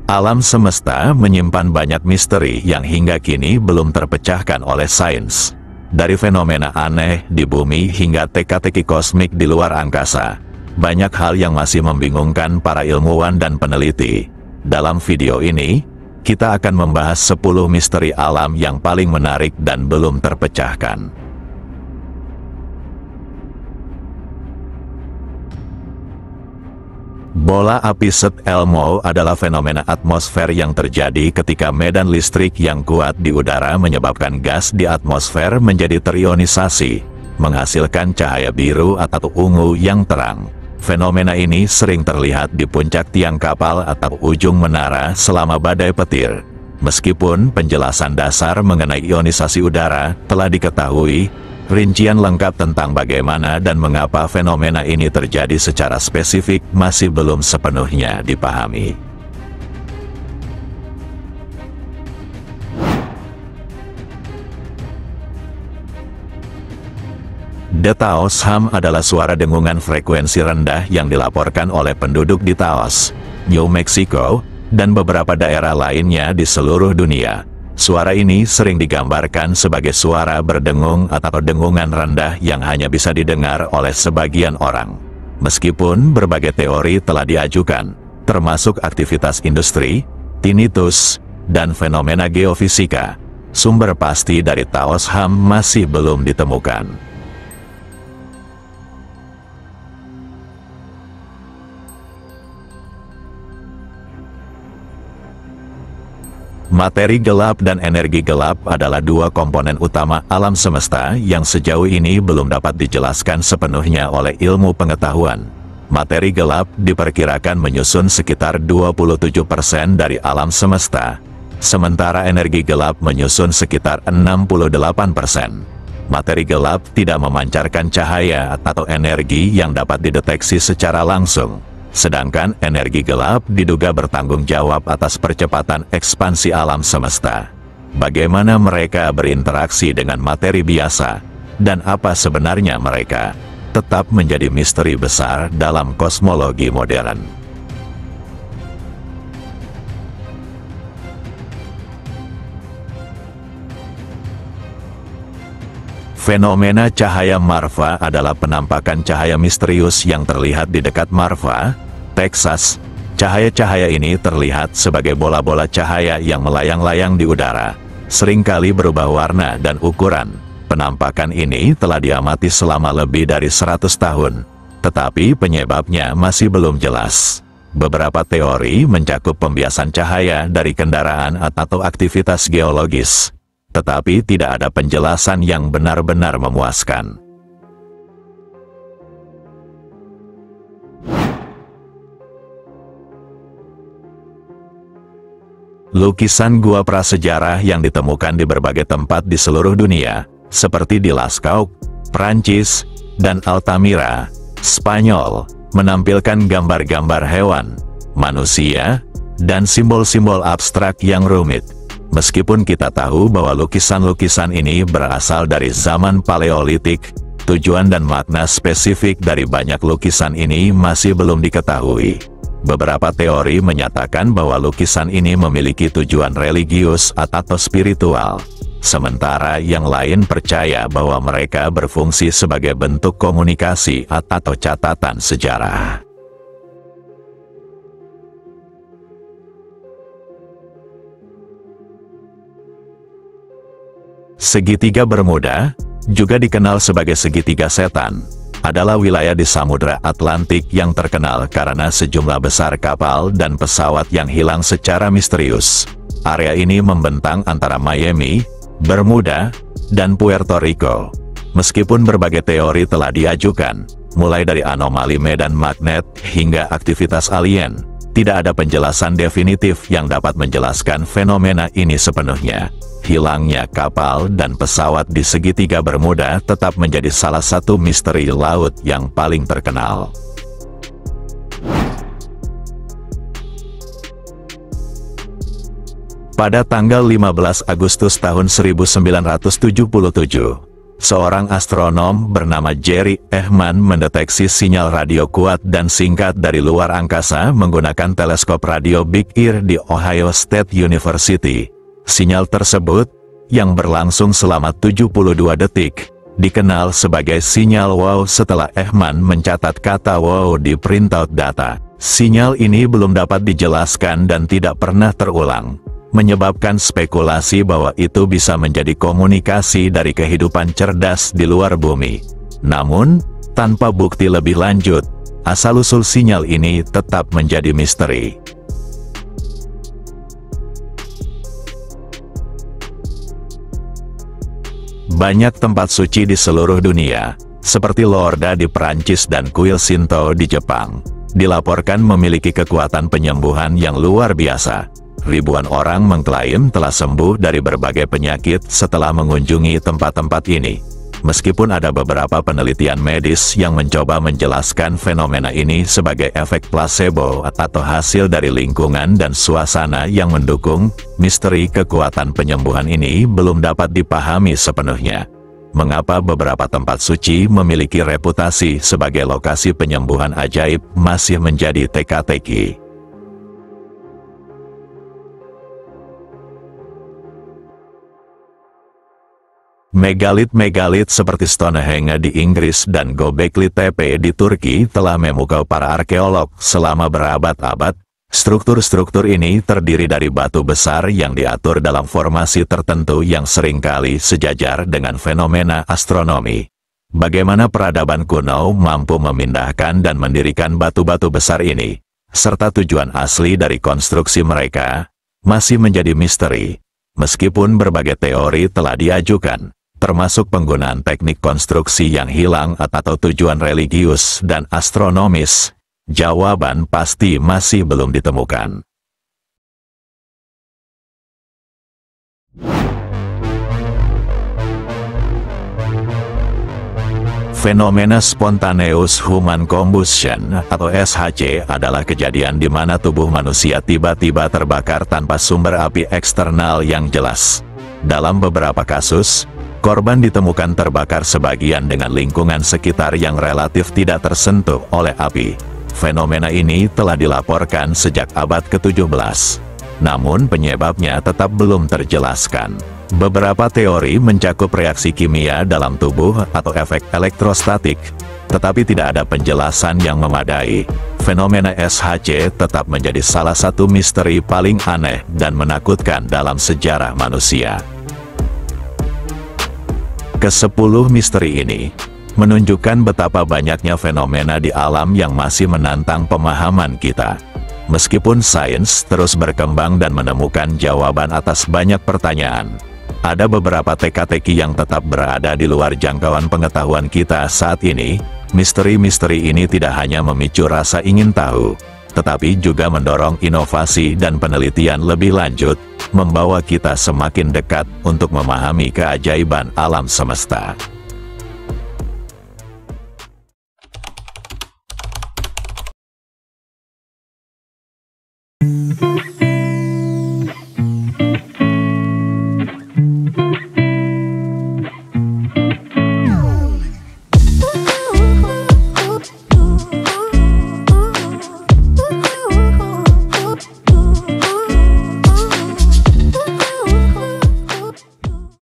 Alam semesta menyimpan banyak misteri yang hingga kini belum terpecahkan oleh sains. Dari fenomena aneh di bumi hingga teka-teki kosmik di luar angkasa, banyak hal yang masih membingungkan para ilmuwan dan peneliti. Dalam video ini, kita akan membahas 10 misteri alam yang paling menarik dan belum terpecahkan. Bola api Set Elmo adalah fenomena atmosfer yang terjadi ketika medan listrik yang kuat di udara menyebabkan gas di atmosfer menjadi terionisasi, menghasilkan cahaya biru atau ungu yang terang. Fenomena ini sering terlihat di puncak tiang kapal atau ujung menara selama badai petir. Meskipun penjelasan dasar mengenai ionisasi udara telah diketahui, rincian lengkap tentang bagaimana dan mengapa fenomena ini terjadi secara spesifik masih belum sepenuhnya dipahami. The Taos Hum adalah suara dengungan frekuensi rendah yang dilaporkan oleh penduduk di Taos, New Mexico, dan beberapa daerah lainnya di seluruh dunia. Suara ini sering digambarkan sebagai suara berdengung atau dengungan rendah yang hanya bisa didengar oleh sebagian orang. Meskipun berbagai teori telah diajukan, termasuk aktivitas industri, tinnitus, dan fenomena geofisika, sumber pasti dari Taos Hum masih belum ditemukan. Materi gelap dan energi gelap adalah dua komponen utama alam semesta yang sejauh ini belum dapat dijelaskan sepenuhnya oleh ilmu pengetahuan. Materi gelap diperkirakan menyusun sekitar 27% dari alam semesta, sementara energi gelap menyusun sekitar 68%. Materi gelap tidak memancarkan cahaya atau energi yang dapat dideteksi secara langsung. Sedangkan energi gelap diduga bertanggung jawab atas percepatan ekspansi alam semesta. Bagaimana mereka berinteraksi dengan materi biasa, dan apa sebenarnya mereka, tetap menjadi misteri besar dalam kosmologi modern. Fenomena cahaya Marfa adalah penampakan cahaya misterius yang terlihat di dekat Marfa, Texas. Cahaya-cahaya ini terlihat sebagai bola-bola cahaya yang melayang-layang di udara, seringkali berubah warna dan ukuran. Penampakan ini telah diamati selama lebih dari 100 tahun, tetapi penyebabnya masih belum jelas. Beberapa teori mencakup pembiasan cahaya dari kendaraan atau aktivitas geologis, tetapi tidak ada penjelasan yang benar-benar memuaskan. Lukisan gua prasejarah yang ditemukan di berbagai tempat di seluruh dunia, seperti di Lascaux, Prancis, dan Altamira, Spanyol, menampilkan gambar-gambar hewan, manusia, dan simbol-simbol abstrak yang rumit. Meskipun kita tahu bahwa lukisan-lukisan ini berasal dari zaman Paleolitik, tujuan dan makna spesifik dari banyak lukisan ini masih belum diketahui. Beberapa teori menyatakan bahwa lukisan ini memiliki tujuan religius atau spiritual, sementara yang lain percaya bahwa mereka berfungsi sebagai bentuk komunikasi atau catatan sejarah. Segitiga Bermuda, juga dikenal sebagai segitiga setan, adalah wilayah di Samudra Atlantik yang terkenal karena sejumlah besar kapal dan pesawat yang hilang secara misterius. Area ini membentang antara Miami, Bermuda, dan Puerto Rico. Meskipun berbagai teori telah diajukan, mulai dari anomali medan magnet hingga aktivitas alien, tidak ada penjelasan definitif yang dapat menjelaskan fenomena ini sepenuhnya. Hilangnya kapal dan pesawat di segitiga Bermuda tetap menjadi salah satu misteri laut yang paling terkenal. Pada tanggal 15 Agustus tahun 1977, Seorang astronom bernama Jerry Ehman mendeteksi sinyal radio kuat dan singkat dari luar angkasa menggunakan teleskop radio Big Ear di Ohio State University. Sinyal tersebut, yang berlangsung selama 72 detik, dikenal sebagai sinyal wow setelah Ehman mencatat kata wow di printout data. Sinyal ini belum dapat dijelaskan dan tidak pernah terulang, menyebabkan spekulasi bahwa itu bisa menjadi komunikasi dari kehidupan cerdas di luar bumi. Namun, tanpa bukti lebih lanjut, asal-usul sinyal ini tetap menjadi misteri. Banyak tempat suci di seluruh dunia, seperti Lourdes di Prancis dan kuil Shinto di Jepang, dilaporkan memiliki kekuatan penyembuhan yang luar biasa. Ribuan orang mengklaim telah sembuh dari berbagai penyakit setelah mengunjungi tempat-tempat ini. Meskipun ada beberapa penelitian medis yang mencoba menjelaskan fenomena ini sebagai efek placebo atau hasil dari lingkungan dan suasana yang mendukung, misteri kekuatan penyembuhan ini belum dapat dipahami sepenuhnya. Mengapa beberapa tempat suci memiliki reputasi sebagai lokasi penyembuhan ajaib masih menjadi teka-teki. Megalit-megalit seperti Stonehenge di Inggris dan Göbekli Tepe di Turki telah memukau para arkeolog selama berabad-abad. Struktur-struktur ini terdiri dari batu besar yang diatur dalam formasi tertentu yang seringkali sejajar dengan fenomena astronomi. Bagaimana peradaban kuno mampu memindahkan dan mendirikan batu-batu besar ini, serta tujuan asli dari konstruksi mereka, masih menjadi misteri. Meskipun berbagai teori telah diajukan, termasuk penggunaan teknik konstruksi yang hilang atau tujuan religius dan astronomis, jawaban pasti masih belum ditemukan. Fenomena Spontaneous Human Combustion atau SHC adalah kejadian di mana tubuh manusia tiba-tiba terbakar tanpa sumber api eksternal yang jelas. Dalam beberapa kasus, korban ditemukan terbakar sebagian dengan lingkungan sekitar yang relatif tidak tersentuh oleh api. Fenomena ini telah dilaporkan sejak abad ke-17. Namun penyebabnya tetap belum terjelaskan. Beberapa teori mencakup reaksi kimia dalam tubuh atau efek elektrostatik, tetapi tidak ada penjelasan yang memadai. Fenomena SHC tetap menjadi salah satu misteri paling aneh dan menakutkan dalam sejarah manusia. Ke-10 misteri ini menunjukkan betapa banyaknya fenomena di alam yang masih menantang pemahaman kita. Meskipun sains terus berkembang dan menemukan jawaban atas banyak pertanyaan, ada beberapa teka-teki yang tetap berada di luar jangkauan pengetahuan kita saat ini. Misteri-misteri ini tidak hanya memicu rasa ingin tahu, tetapi juga mendorong inovasi dan penelitian lebih lanjut, membawa kita semakin dekat untuk memahami keajaiban alam semesta.